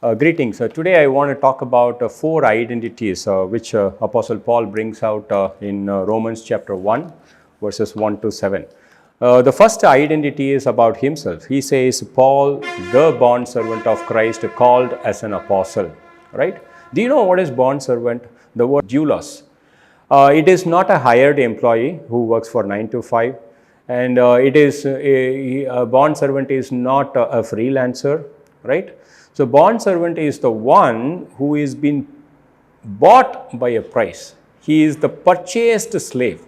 Greetings. Today I want to talk about four identities which Apostle Paul brings out in Romans chapter 1, verses 1 to 7. The first identity is about himself. He says, Paul, the bond servant of Christ, called as an apostle. Right? Do you know what is bond servant? The word doulos. It is not a hired employee who works for 9 to 5. And it is a bond servant is not a freelancer, right? So bond servant is the one who is been bought by a price. He is the purchased slave,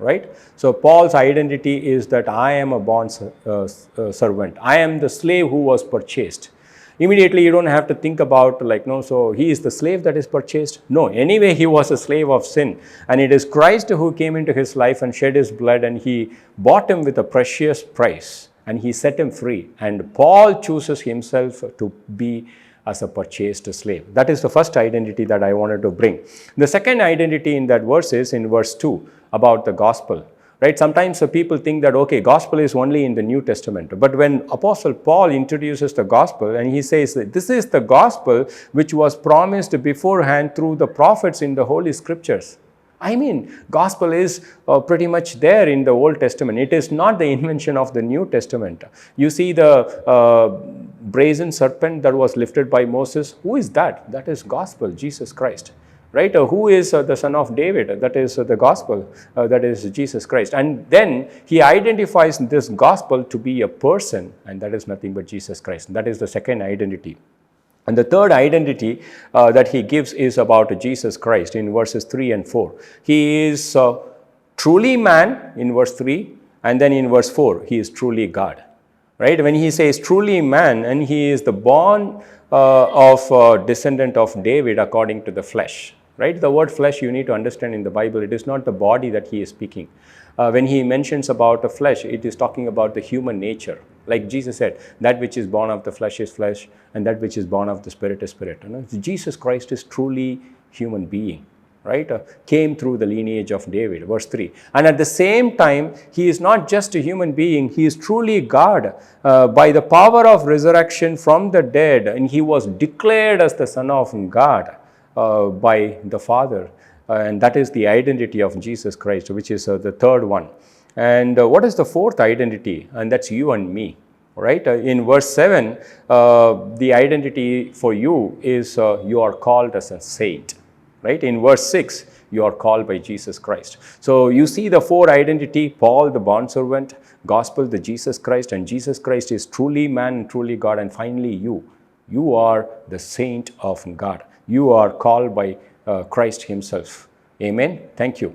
right? So Paul's identity is that I am a bond servant. I am the slave who was purchased. Immediately you don't have to think about like, no, so he is the slave that is purchased. No, anyway, he was a slave of sin. And it is Christ who came into his life and shed his blood, and he bought him with a precious price and he set him free. And Paul chooses himself to be as a purchased slave. That is the first identity that I wanted to bring. The second identity in that verse is in verse 2 about the gospel. Right? Sometimes people think that, okay, gospel is only in the New Testament. But when Apostle Paul introduces the gospel and he says that this is the gospel which was promised beforehand through the prophets in the Holy Scriptures. I mean, gospel is pretty much there in the Old Testament. It is not the invention of the New Testament. You see the brazen serpent that was lifted by Moses. Who is that? That is gospel, Jesus Christ. Right? Who is the son of David? That is the gospel. That is Jesus Christ. And then he identifies this gospel to be a person, and that is nothing but Jesus Christ. That is the second identity. And the third identity that he gives is about Jesus Christ in verses 3 and 4. He is truly man in verse 3, and then in verse 4, he is truly God. Right? When he says truly man, and he is the born of descendant of David according to the flesh. Right? The word flesh you need to understand in the Bible, it is not the body that he is speaking. When he mentions about the flesh, it is talking about the human nature. Like Jesus said, that which is born of the flesh is flesh, and that which is born of the spirit is spirit. You know? Jesus Christ is truly human being. Right? Came through the lineage of David, verse 3. And at the same time, he is not just a human being, he is truly God by the power of resurrection from the dead, and he was declared as the Son of God by the Father. And that is the identity of Jesus Christ, which is the third one. And what is the fourth identity? And that's you and me. Right? In verse 7, the identity for you is you are called as a saint. Right? In verse 6, you are called by Jesus Christ. So you see the four identity: Paul, the bondservant; gospel, the Jesus Christ; and Jesus Christ is truly man and truly God. And finally, you. You are the saint of God. You are called by Christ himself. Amen. Thank you.